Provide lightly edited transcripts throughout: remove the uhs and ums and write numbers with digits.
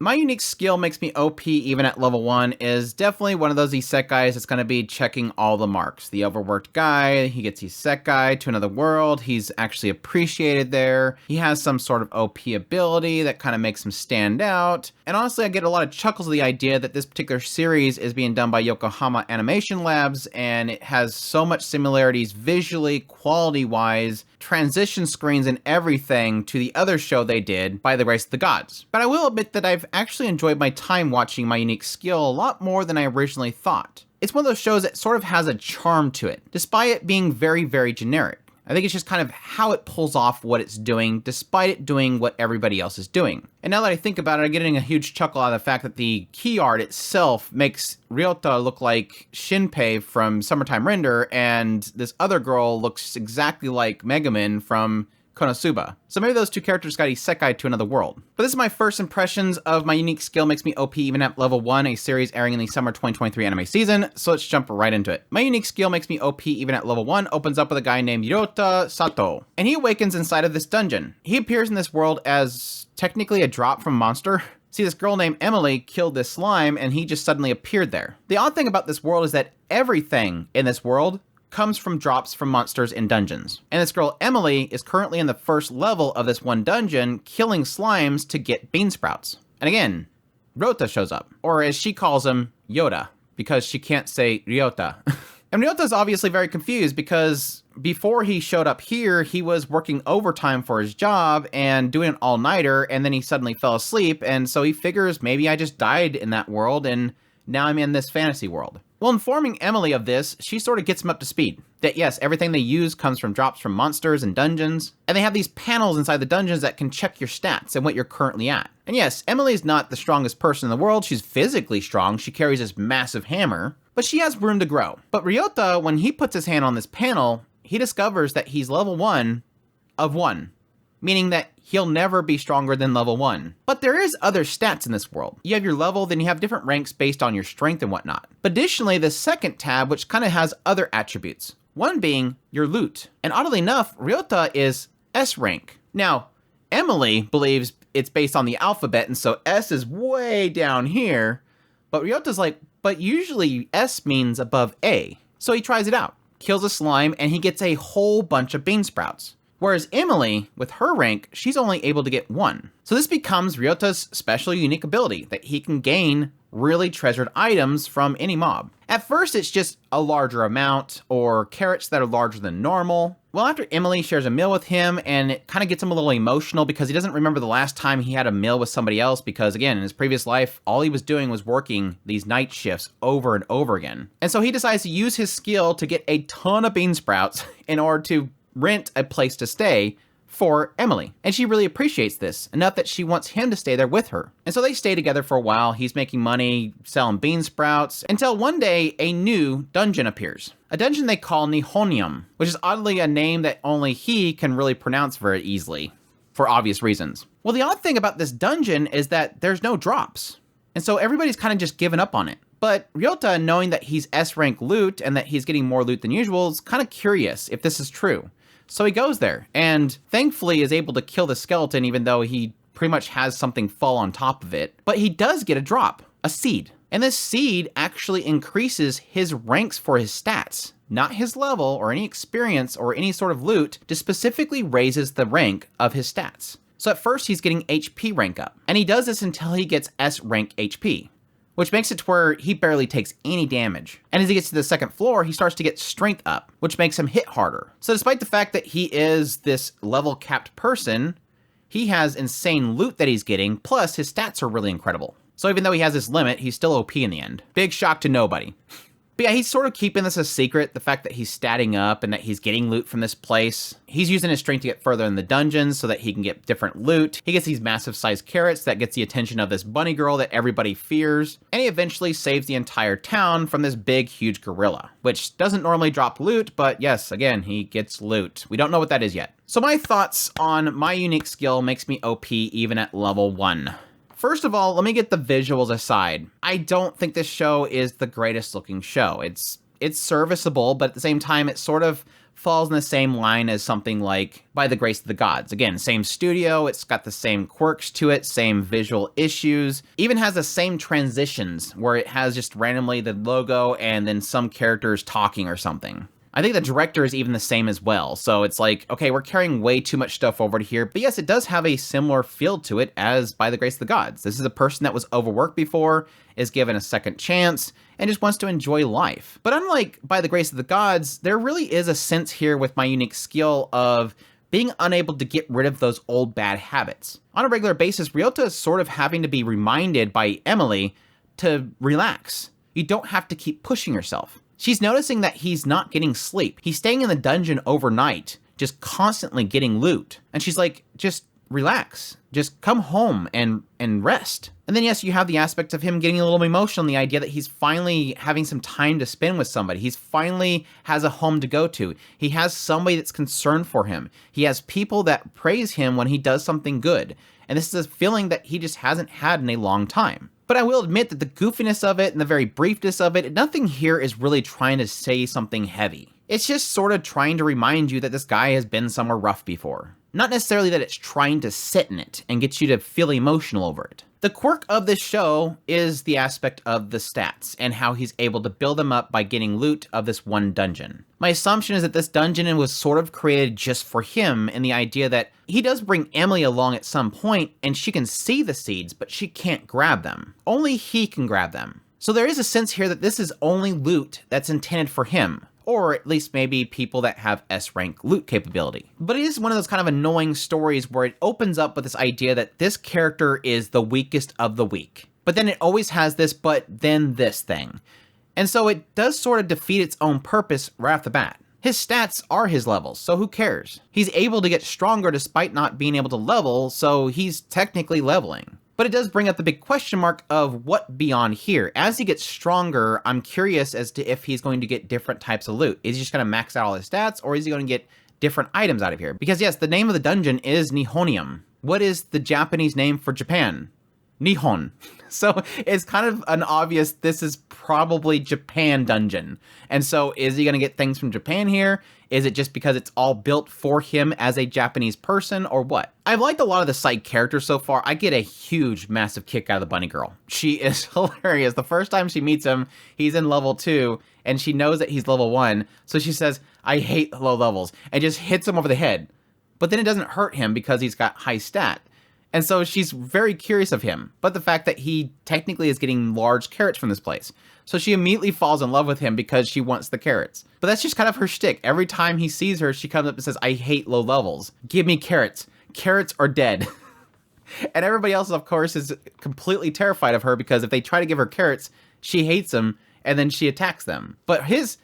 My unique skill makes me OP even at level 1 is definitely one of those isekais that's going to be checking all the marks. The overworked guy, he gets isekai to another world, he's actually appreciated there, he has some sort of OP ability that kind of makes him stand out, and honestly I get a lot of chuckles of the idea that this particular series is being done by Yokohama Animation Labs, and it has so much similarities visually, quality-wise, transition screens and everything to the other show they did, By the Grace of the Gods. But I will admit that I've actually enjoyed my time watching My Unique Skill a lot more than I originally thought. It's one of those shows that sort of has a charm to it, despite it being very, very generic. I think it's just kind of how it pulls off what it's doing, despite it doing what everybody else is doing. And now that I think about it, I'm getting a huge chuckle out of the fact that the key art itself makes Ryota look like Shinpei from Summertime Render, and this other girl looks exactly like Megumin from Konosuba. So maybe those two characters got isekai to another world. But this is my first impressions of My Unique Skill Makes Me OP Even at Level 1, a series airing in the summer 2023 anime season, so let's jump right into it. My Unique Skill Makes Me OP Even at Level 1 opens up with a guy named Ryota Sato, and he awakens inside of this dungeon. He appears in this world as technically a drop from Monster. See, this girl named Emily killed this slime, and he just suddenly appeared there. The odd thing about this world is that everything in this world comes from drops from monsters in dungeons. And this girl, Emily, is currently in the first level of this one dungeon, killing slimes to get bean sprouts. And again, Ryota shows up, or as she calls him, Yoda, because she can't say Ryota. And Ryota's obviously very confused because before he showed up here, he was working overtime for his job and doing an all-nighter, and then he suddenly fell asleep, and so he figures maybe I just died in that world, and now I'm in this fantasy world. Well, informing Emily of this, she sort of gets him up to speed. That yes, everything they use comes from drops from monsters and dungeons, and they have these panels inside the dungeons that can check your stats and what you're currently at. And yes, Emily's not the strongest person in the world, she's physically strong, she carries this massive hammer, but she has room to grow. But Ryota, when he puts his hand on this panel, he discovers that he's level 1 of 1. Meaning that he'll never be stronger than level 1. But there is other stats in this world. You have your level, then you have different ranks based on your strength and whatnot. But additionally, the second tab, which kind of has other attributes. One being your loot. And oddly enough, Ryota is S rank. Now, Emily believes it's based on the alphabet, and so S is way down here. But Ryota's like, but usually S means above A. So he tries it out, kills a slime, and he gets a whole bunch of bean sprouts. Whereas Emily, with her rank, she's only able to get 1. So this becomes Ryota's special unique ability, that he can gain really treasured items from any mob. At first, it's just a larger amount, or carrots that are larger than normal. Well, after Emily shares a meal with him, and it kind of gets him a little emotional because he doesn't remember the last time he had a meal with somebody else because, again, in his previous life, all he was doing was working these night shifts over and over again. And so he decides to use his skill to get a ton of bean sprouts in order to rent a place to stay for Emily. And she really appreciates this, enough that she wants him to stay there with her. And so they stay together for a while, he's making money, selling bean sprouts, until one day a new dungeon appears. A dungeon they call Nihonium, which is oddly a name that only he can really pronounce very easily, for obvious reasons. Well, the odd thing about this dungeon is that there's no drops. And so everybody's kind of just given up on it. But Ryota, knowing that he's S-rank loot and that he's getting more loot than usual, is kind of curious if this is true. So he goes there, and thankfully is able to kill the skeleton even though he pretty much has something fall on top of it. But he does get a drop, a seed. And this seed actually increases his ranks for his stats. Not his level or any experience or any sort of loot, just specifically raises the rank of his stats. So at first he's getting HP rank up, and he does this until he gets S rank HP, which makes it to where he barely takes any damage. And as he gets to the second floor, he starts to get strength up, which makes him hit harder. So despite the fact that he is this level capped person, he has insane loot that he's getting, plus his stats are really incredible. So even though he has this limit, he's still OP in the end. Big shock to nobody. But yeah, he's sort of keeping this a secret, the fact that he's statting up and that he's getting loot from this place. He's using his strength to get further in the dungeons so that he can get different loot. He gets these massive sized carrots that gets the attention of this bunny girl that everybody fears. And he eventually saves the entire town from this big, huge gorilla, which doesn't normally drop loot, but yes, again, he gets loot. We don't know what that is yet. So my thoughts on My Unique Skill Makes Me OP even at level 1. First of all, let me get the visuals aside. I don't think this show is the greatest looking show. It's serviceable, but at the same time, it sort of falls in the same line as something like By the Grace of the Gods. Again, same studio, it's got the same quirks to it, same visual issues, even has the same transitions where it has just randomly the logo and then some characters talking or something. I think the director is even the same as well, so it's like, okay, we're carrying way too much stuff over to here, but yes, it does have a similar feel to it as By the Grace of the Gods. This is a person that was overworked before, is given a second chance, and just wants to enjoy life. But unlike By the Grace of the Gods, there really is a sense here with my unique skill of being unable to get rid of those old bad habits. On a regular basis, Ryota is sort of having to be reminded by Emily to relax. You don't have to keep pushing yourself. She's noticing that he's not getting sleep. He's staying in the dungeon overnight, just constantly getting loot. And she's like, just relax. Just come home and rest. And then yes, you have the aspect of him getting a little emotional, the idea that he's finally having some time to spend with somebody. He's finally has a home to go to. He has somebody that's concerned for him. He has people that praise him when he does something good. And this is a feeling that he just hasn't had in a long time. But I will admit that the goofiness of it and the very briefness of it, nothing here is really trying to say something heavy. It's just sort of trying to remind you that this guy has been somewhere rough before. Not necessarily that it's trying to sit in it and get you to feel emotional over it. The quirk of this show is the aspect of the stats and how he's able to build them up by getting loot of this one dungeon. My assumption is that this dungeon was sort of created just for him, and the idea that he does bring Emily along at some point and she can see the seeds, but she can't grab them. Only he can grab them. So there is a sense here that this is only loot that's intended for him, or at least maybe people that have S-rank loot capability. But it is one of those kind of annoying stories where it opens up with this idea that this character is the weakest of the weak. But then it always has this but then this thing. And so it does sort of defeat its own purpose right off the bat. His stats are his levels, so who cares? He's able to get stronger despite not being able to level, so he's technically leveling. But it does bring up the big question mark of what beyond here. As he gets stronger, I'm curious as to if he's going to get different types of loot. Is he just going to max out all his stats, or is he going to get different items out of here? Because yes, the name of the dungeon is Nihonium. What is the Japanese name for Japan? Nihon. So it's kind of an obvious, this is probably Japan dungeon. And so is he going to get things from Japan here? Is it just because it's all built for him as a Japanese person, or what? I've liked a lot of the side characters so far. I get a huge, massive kick out of the bunny girl. She is hilarious. The first time she meets him, he's in level 2, and she knows that he's level 1. So she says, I hate low levels, and just hits him over the head. But then it doesn't hurt him because he's got high stat. And so she's very curious of him, but the fact that he technically is getting large carrots from this place. So she immediately falls in love with him because she wants the carrots. But that's just kind of her shtick. Every time he sees her, she comes up and says, I hate low levels. Give me carrots. Carrots are dead. And everybody else, of course, is completely terrified of her because if they try to give her carrots, she hates them and then she attacks them. But his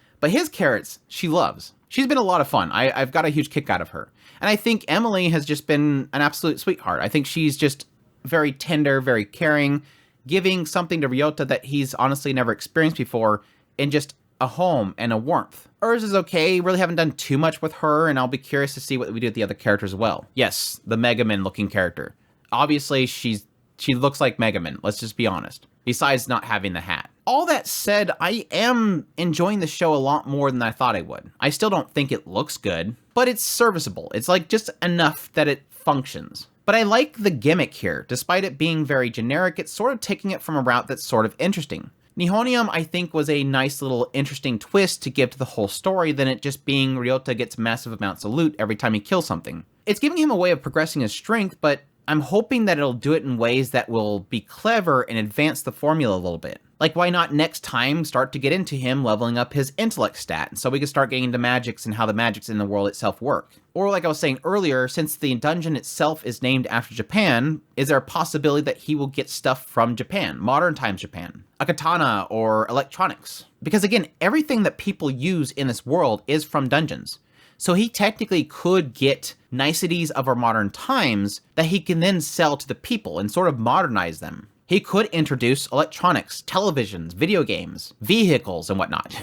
carrots, she loves. She's been a lot of fun. I've got a huge kick out of her. And I think Emily has just been an absolute sweetheart. I think she's just very tender, very caring, giving something to Ryota that he's honestly never experienced before in just a home and a warmth. Hers is okay. Really haven't done too much with her, and I'll be curious to see what we do with the other characters as well. Yes, the Mega Man looking character. Obviously, she looks like Mega Man. Let's just be honest. Besides not having the hat. All that said, I am enjoying the show a lot more than I thought I would. I still don't think it looks good, but it's serviceable. It's like just enough that it functions. But I like the gimmick here. Despite it being very generic, it's sort of taking it from a route that's sort of interesting. Nihonium, I think, was a nice little interesting twist to give to the whole story than it just being Ryota gets massive amounts of loot every time he kills something. It's giving him a way of progressing his strength, but I'm hoping that it'll do it in ways that will be clever and advance the formula a little bit. Like, why not next time start to get into him leveling up his intellect stat, so we can start getting into magics and how the magics in the world itself work. Or like I was saying earlier, since the dungeon itself is named after Japan, is there a possibility that he will get stuff from Japan, modern times Japan? A katana or electronics? Because again, everything that people use in this world is from dungeons. So he technically could get niceties of our modern times that he can then sell to the people and sort of modernize them. He could introduce electronics, televisions, video games, vehicles, and whatnot.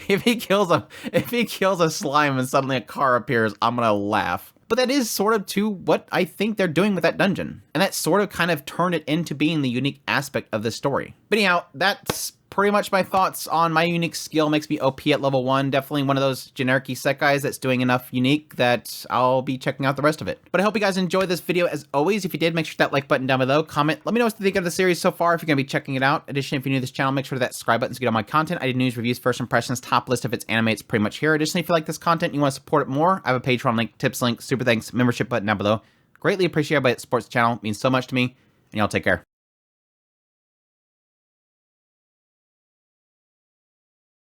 If he kills a slime and suddenly a car appears, I'm gonna laugh. But that is sort of to what I think they're doing with that dungeon. And that sort of kind of turned it into being the unique aspect of this story. But anyhow, that's pretty much my thoughts on my unique skill makes me OP at level 1. Definitely one of those generic isekais that's doing enough unique that I'll be checking out the rest of it. But I hope you guys enjoyed this video as always. If you did, make sure to hit that like button down below. Comment, let me know what you think of the series so far if you're going to be checking it out. Additionally, if you're new to this channel, make sure to hit that subscribe button to get all my content. I do news, reviews, first impressions, top list if it's anime, it's pretty much here. Additionally, if you like this content and you want to support it more, I have a Patreon link, tips link, super thanks, membership button down below. Greatly appreciate everybody that supports the channel. It means so much to me, and y'all take care.